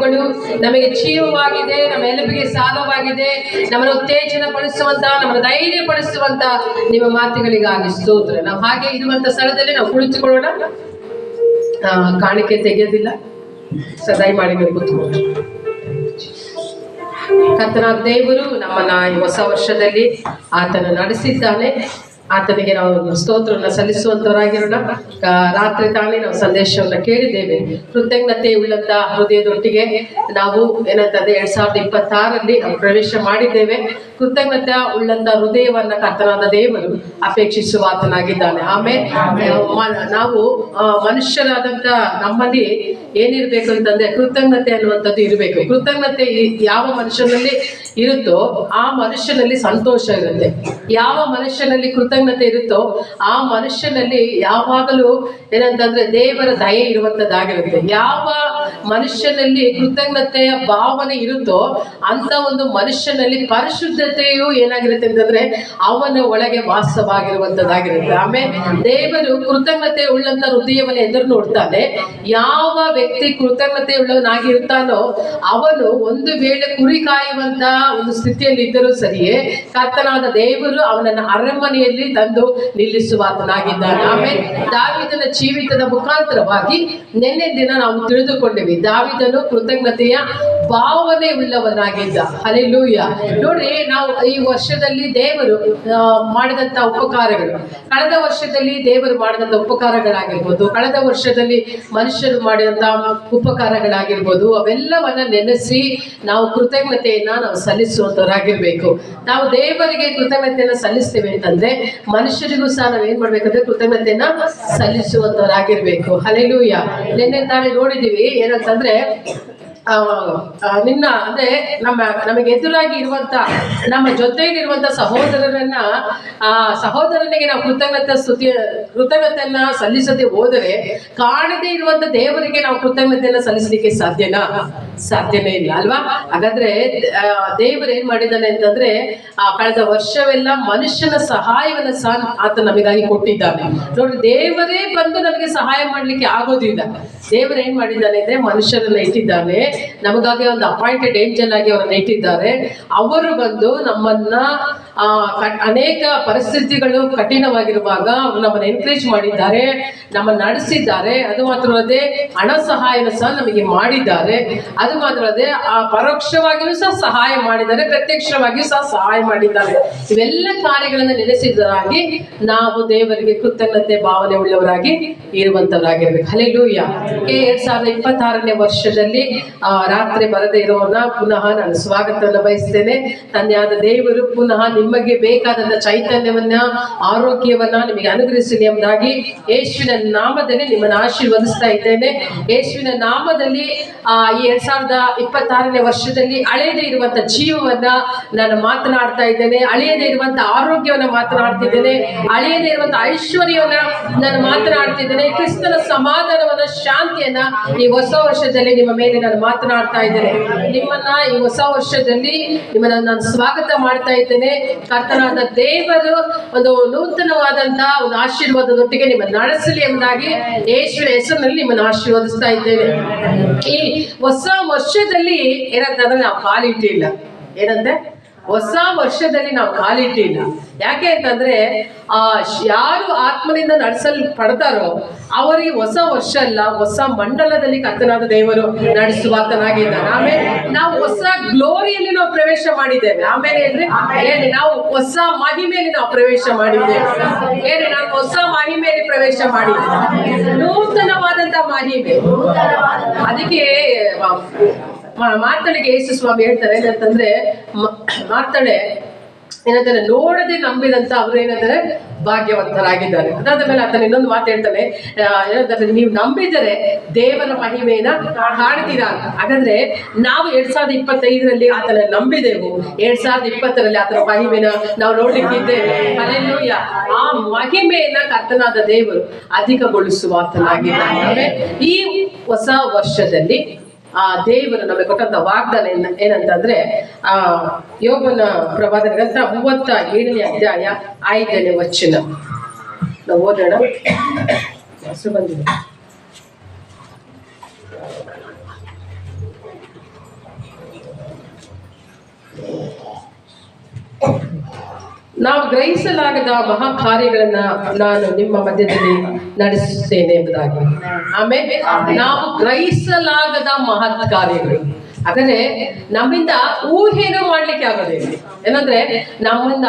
ಮಾತುಗಳು ನಮಗೆ ಜೀವವಾಗಿದೆ, ನಮ್ಮ ಎಲುಬಿಗೆ ಸಾಧವಾಗಿದೆ, ನಮ್ಮನ್ನು ಉತ್ತೇಜನ ಪಡಿಸುವಂತ, ನಮ್ಮನ್ನು ಧೈರ್ಯ ಪಡಿಸುವಂತ ನಿಮ್ಮ ಮಾತುಗಳಿಗಾಗಿ ಸ್ತೋತ್ರ. ನಾವು ಹಾಗೆ ಇರುವಂತ ಸ್ಥಳದಲ್ಲಿ ನಾವು ಕುಳಿತುಕೊಳ್ಳೋಣ. ಕಾಣಿಕೆ ತೆಗೆಯೋದಿಲ್ಲ, ಸದಾಯಿ ಮಾಡಿ ನೀವು ಕೂತ್ಕೊಳ್ಳೋಣ. ಕರ್ತನಾದ ದೇವರು ನಮ್ಮನ್ನ ಈ ಹೊಸ ವರ್ಷದಲ್ಲಿ ಆತನ ನಡೆಸಿದ್ದಾನೆ. ಆತನಿಗೆ ನಾವು ಸ್ತೋತ್ರವನ್ನು ಸಲ್ಲಿಸುವಂತವರಾಗಿರೋಣ. ರಾತ್ರಿ ತಾನೇ ನಾವು ಸಂದೇಶವನ್ನು ಕೇಳಿದ್ದೇವೆ. ಕೃತಜ್ಞತೆ ಉಳ್ಳಂತ ಹೃದಯದೊಟ್ಟಿಗೆ ನಾವು ಏನಂತಂದ್ರೆ 2026ರಲ್ಲಿ ನಾವು ಪ್ರವೇಶ ಮಾಡಿದ್ದೇವೆ. ಕೃತಜ್ಞತೆ ಉಳ್ಳಂತ ಹೃದಯವನ್ನ ಕರ್ತನಾದ ದೇವರು ಅಪೇಕ್ಷಿಸುವ ಆತನಾಗಿದ್ದಾನೆ. ಆಮೇಲೆ ನಾವು ಮನುಷ್ಯರಾದಂತ ನಮ್ಮಲ್ಲಿ ಏನಿರ್ಬೇಕು ಅಂತಂದ್ರೆ ಕೃತಜ್ಞತೆ ಅನ್ನುವಂಥದ್ದು ಇರಬೇಕು. ಕೃತಜ್ಞತೆ ಯಾವ ಮನುಷ್ಯನಲ್ಲಿ ಇರುತ್ತೋ ಆ ಮನುಷ್ಯನಲ್ಲಿ ಸಂತೋಷ ಇರುತ್ತೆ. ಯಾವ ಮನುಷ್ಯನಲ್ಲಿ ಕೃತಜ್ಞತೆ ಇರುತ್ತೋ ಆ ಮನುಷ್ಯನಲ್ಲಿ ಯಾವಾಗಲೂ ಏನಂತಂದ್ರೆ ದೇವರ ದಯೆ ಇರುವಂತದ್ದಾಗಿರುತ್ತೆ. ಯಾವ ಮನುಷ್ಯನಲ್ಲಿ ಕೃತಜ್ಞತೆಯ ಭಾವನೆ ಇರುತ್ತೋ ಅಂತ ಒಂದು ಮನುಷ್ಯನಲ್ಲಿ ಪರಿಶುದ್ಧತೆಯು ಏನಾಗಿರುತ್ತೆ ಅಂತಂದ್ರೆ ಅವನ ಒಳಗೆ ವಾಸವಾಗಿರುವಂತದ್ದಾಗಿರುತ್ತೆ. ಆಮೇಲೆ ದೇವರು ಕೃತಜ್ಞತೆ ಉಳ್ಳಂತ ಹೃದಯವನ್ನು ಎದುರು ನೋಡ್ತಾನೆ. ಯಾವ ವ್ಯಕ್ತಿ ಕೃತಜ್ಞತೆ ಉಳ್ಳವನಾಗಿರ್ತಾನೋ ಅವನು ಒಂದು ವೇಳೆ ಕುರಿ ಕಾಯುವಂತ ಒಂದು ಸ್ಥಿತಿಯಲ್ಲಿ ಇದ್ದರೂ ಸರಿಯೇ ಕರ್ತನಾದ ದೇವರು ಅವನನ್ನ ಅರಮನೆಯಲ್ಲಿ ತಂದು ನಿಲ್ಲಿಸುವಾತನಾಗಿದ್ದಾನೆ. ಆಮೇಲೆ ದಾವೀದನ ಜೀವಿತದ ಮುಖಾಂತರವಾಗಿ ನಿನ್ನೆ ದಿನ ನಾವು ತಿಳಿದುಕೊಂಡಿವಿ. ದಾವೀದನು ಕೃತಜ್ಞತೆಯ ಭಾವನೆ ಉಳ್ಳವನಾಗಿದ್ದ. ಹಲ್ಲೆಲೂಯ. ನೋಡ್ರಿ, ನಾವು ಈ ವರ್ಷದಲ್ಲಿ ದೇವರು ಮಾಡಿದಂತ ಉಪಕಾರಗಳು, ಕಳೆದ ವರ್ಷದಲ್ಲಿ ದೇವರು ಮಾಡಿದಂತ ಉಪಕಾರಗಳಾಗಿರ್ಬೋದು, ಕಳೆದ ವರ್ಷದಲ್ಲಿ ಮನುಷ್ಯರು ಮಾಡಿದಂತ ಉಪಕಾರಗಳಾಗಿರ್ಬೋದು, ಅವೆಲ್ಲವನ್ನ ನೆನೆಸಿ ನಾವು ಕೃತಜ್ಞತೆಯನ್ನ ನಾವು ಸಲ್ಲಿಸುವಂತವರಾಗಿರ್ಬೇಕು. ನಾವು ದೇವರಿಗೆ ಕೃತಜ್ಞತೆಯನ್ನ ಸಲ್ಲಿಸ್ತೇವೆ ಅಂತಂದ್ರೆ ಮನುಷ್ಯರಿಗೂ ಸಹ ನಾವು ಏನ್ ಮಾಡ್ಬೇಕಂದ್ರೆ ಕೃತಜ್ಞತೆಯನ್ನ ಸಲ್ಲಿಸುವಂತವರಾಗಿರ್ಬೇಕು. ಹಲ್ಲೆಲೂಯ. ನಿನ್ನೆ ತಾನೇ ನೋಡಿದೀವಿ ಏನಂತಂದ್ರೆ ನಿನ್ನ ಅಂದ್ರೆ ನಮಗೆ ಎದುರಾಗಿ ಇರುವಂತ ನಮ್ಮ ಜೊತೆಗಿರುವಂತ ಸಹೋದರನಿಗೆ ನಾವು ಕೃತಜ್ಞತೆಯನ್ನ ಸಲ್ಲಿಸದೆ ಹೋದರೆ ಕಾಣದೇ ಇರುವಂತ ದೇವರಿಗೆ ನಾವು ಕೃತಜ್ಞತೆಯನ್ನ ಸಲ್ಲಿಸಲಿಕ್ಕೆ ಸಾಧ್ಯನೇ ಇಲ್ಲ ಅಲ್ವಾ? ಹಾಗಾದ್ರೆ ದೇವರು ಏನ್ ಮಾಡಿದ್ದಾನೆ ಅಂತಂದ್ರೆ ಕಳೆದ ವರ್ಷವೆಲ್ಲ ಮನುಷ್ಯನ ಸಹಾಯವನ್ನ ಸಹ ಆತ ನಮಗಾಗಿ ಕೊಟ್ಟಿದ್ದಾನೆ. ನೋಡಿ, ದೇವರೇ ಬಂದು ನಮಗೆ ಸಹಾಯ ಮಾಡ್ಲಿಕ್ಕೆ ಆಗೋದಿಲ್ಲ. ದೇವರು ಏನ್ ಮಾಡಿದ್ದಾನೆ ಅಂದ್ರೆ ಮನುಷ್ಯರನ್ನ ಇಟ್ಟಿದ್ದಾನೆ, ನಮಗಾಗಿ ಒಂದು ಅಪಾಯಿಂಟೆಡ್ ಏಂಜಲ್ ಆಗಿ ಅವರನ್ನ ಇಟ್ಟಿದ್ದಾರೆ. ಅವರು ಬಂದು ನಮ್ಮನ್ನ ಅನೇಕ ಪರಿಸ್ಥಿತಿಗಳು ಕಠಿಣವಾಗಿರುವಾಗ ನಮ್ಮನ್ನು ಎನ್ಕರೇಜ್ ಮಾಡಿದ್ದಾರೆ, ನಮ್ಮನ್ನು ನಡೆಸಿದ್ದಾರೆ. ಅದು ಮಾತ್ರ ಅಲ್ಲದೆ ಹಣ ಸಹಾಯನ ಸಹ ನಮಗೆ ಮಾಡಿದ್ದಾರೆ. ಅದು ಮಾತ್ರ ಅಲ್ಲದೆ ಪರೋಕ್ಷವಾಗಿಯೂ ಸಹ ಸಹಾಯ ಮಾಡಿದ್ದಾರೆ, ಪ್ರತ್ಯಕ್ಷವಾಗಿಯೂ ಸಹ ಸಹಾಯ ಮಾಡಿದ್ದಾರೆ. ಇವೆಲ್ಲ ಕಾರ್ಯಗಳನ್ನು ನೆನೆಸಿದರಾಗಿ ನಾವು ದೇವರಿಗೆ ಕೃತಜ್ಞತೆ ಭಾವನೆ ಉಳ್ಳವರಾಗಿ ಇರುವಂತವರಾಗಿರ್ಬೇಕು. ಹಲ್ಲೆಲೂಯ. 2026ನೇ ವರ್ಷದಲ್ಲಿ ರಾತ್ರಿ ಬರದೇ ಇರೋನ ಪುನಃ ನಾನು ಸ್ವಾಗತವನ್ನು ಬಯಸ್ತೇನೆ. ತಂದೆಯಾದ ದೇವರು ಪುನಃ ನಿಮಗೆ ಬೇಕಾದಂತ ಚೈತನ್ಯವನ್ನ, ಆರೋಗ್ಯವನ್ನ ನಿಮಗೆ ಅನುಗ್ರಹಿಸಲಿ ಎಂಬುದಾಗಿ ಯೇಸುವಿನ ನಾಮದಲ್ಲಿ ನಿಮ್ಮನ್ನು ಆಶೀರ್ವದಿಸ್ತಾ ಇದ್ದೇನೆ. ಯೇಸುವಿನ ನಾಮದಲ್ಲಿ ಈ 2026ನೇ ವರ್ಷದಲ್ಲಿ ಅಳೆಯದೇ ಇರುವಂತ ಜೀವವನ್ನ ನಾನು ಮಾತನಾಡ್ತಾ ಇದ್ದೇನೆ, ಅಳೆಯದೇ ಇರುವಂತ ಆರೋಗ್ಯವನ್ನ ಮಾತನಾಡ್ತಿದ್ದೇನೆ, ಅಳೆಯದೇ ಇರುವಂತ ಐಶ್ವರ್ಯವನ್ನ ನಾನು ಮಾತನಾಡ್ತಿದ್ದೇನೆ. ಕ್ರಿಸ್ತನ ಸಮಾಧಾನವನ್ನ, ಶಾಂತಿಯನ್ನ ಈ ಹೊಸ ವರ್ಷದಲ್ಲಿ ನಿಮ್ಮ ಮೇಲೆ ನಾನು ಮಾತನಾಡ್ತಾ ಇದ್ದೇನೆ. ನಿಮ್ಮನ್ನ ಈ ಹೊಸ ವರ್ಷದಲ್ಲಿ ನಿಮ್ಮನ್ನ ನಾನು ಸ್ವಾಗತ ಮಾಡ್ತಾ ಇದ್ದೇನೆ. ಕರ್ತನಾದ ದೇವರು ಒಂದು ನೂತನವಾದಂತ ಒಂದು ಆಶೀರ್ವಾದದೊಟ್ಟಿಗೆ ನಿಮ್ಮನ್ನು ನಡೆಸಲಿ ಎಂಬುದಾಗಿ ಯೇಸುವಿನ ಹೆಸರಿನಲ್ಲಿ ನಿಮ್ಮನ್ನು ಆಶೀರ್ವದಿಸ್ತಾ ಇದ್ದೇನೆ. ಈ ಹೊಸ ವರ್ಷದಲ್ಲಿ ಏನಂತಂದ್ರೆ ನಾವು ಕಾಲಿಟ್ಟಿಲ್ಲ. ಏನಂದ್ರೆ ಹೊಸ ವರ್ಷದಲ್ಲಿ ನಾವು ಕಾಲಿಟ್ಟಿಲ್ಲ. ಯಾಕೆ ಅಂತಂದ್ರೆ ಯಾರು ಆತ್ಮನಿಂದ ನಡೆಸಲ್ಪಡ್ತಾರೋ ಅವರಿಗೆ ಹೊಸ ವರ್ಷ ಅಲ್ಲ, ಹೊಸ ಮಂಡಲದಲ್ಲಿ ಕರ್ತನಾದ ದೇವರು ನಡೆಸುವಾತನಾಗಿದ್ದಾನೆ. ಆಮೇಲೆ ನಾವು ಹೊಸ ಗ್ಲೋರಿಯಲ್ಲಿ ನಾವು ಪ್ರವೇಶ ಮಾಡಿದ್ದೇವೆ. ಆಮೇಲೆ ಏನ್ರಿ ನಾವು ಹೊಸ ಮಹಿಮೆಯಲ್ಲಿ ನಾವು ಪ್ರವೇಶ ಮಾಡಿದ್ದೇವೆ. ನಾನು ಹೊಸ ಮಹಿಮೆಯಲ್ಲಿ ಪ್ರವೇಶ ಮಾಡಿದ್ದೇವೆ, ನೂತನವಾದಂತ ಮಹಿಮೆ. ಅದಕ್ಕೆ ಮಾರ್ತಳಿಗೆ ಯೇಸು ಸ್ವಾಮಿ ಹೇಳ್ತಾರೆ ಏನಂತಂದ್ರೆ, ಮಾರ್ತಳೆ ಏನಂತಾರೆ, ನೋಡದೆ ನಂಬಿದಂತ ಅವರು ಏನಂತಾರೆ ಭಾಗ್ಯವಂತರಾಗಿದ್ದಾರೆ. ಅದಾದ ಮೇಲೆ ಆತನ ಇನ್ನೊಂದು ಮಾತು ಹೇಳ್ತಾನೆ, ಏನಂತಾರೆ, ನೀವು ನಂಬಿದರೆ ದೇವರ ಮಹಿಮೆಯನ್ನ ಕಾಣ್ತೀರಾ ಅಂತ. ಹಾಗಾದ್ರೆ ನಾವು 2025ರಲ್ಲಿ ಆತನ ನಂಬಿದೆವು, 2020ರಲ್ಲಿ ಆತನ ಮಹಿಮೆನ ನಾವು ನೋಡ್ಲಿಕ್ಕಿದ್ದೇವೆ. ಹಲ್ಲೆಲೂಯ. ಆ ಮಹಿಮೆಯನ್ನ ಕರ್ತನಾದ ದೇವರು ಅಧಿಕಗೊಳಿಸುವ ಆತನಾಗಿದ್ದಾನೆ. ಈ ಹೊಸ ವರ್ಷದಲ್ಲಿ ದೇವರು ನಮಗೆ ಕೊಟ್ಟಂತ ವಾಗ್ದಾನ ಏನಂತಂದ್ರೆ ಯೋಬನ ಪ್ರವಾದನ ಗ್ರಂಥ 37ನೇ ಅಧ್ಯಾಯ 5ನೇ ವಚನ ನಾವು ಓದೋಣ. ಹೆಸರು ಬಂದಿದೆ. ನಾವು ಗ್ರಹಿಸಲಾಗದ ಮಹಾ ಕಾರ್ಯಗಳನ್ನ ನಾನು ನಿಮ್ಮ ಮಧ್ಯದಲ್ಲಿ ನಡೆಸುತ್ತೇನೆ ಎಂಬುದಾಗಿ. ಆಮೇಲೆ ನಾವು ಗ್ರಹಿಸಲಾಗದ ಮಹತ್ ಕಾರ್ಯಗಳು, ಹಾಗಾದ್ರೆ ನಮ್ಮಿಂದ ಊಹೆನೂ ಮಾಡ್ಲಿಕ್ಕೆ ಆಗೋದಿಲ್ಲ. ಏನಂದ್ರೆ ನಮ್ಮಿಂದ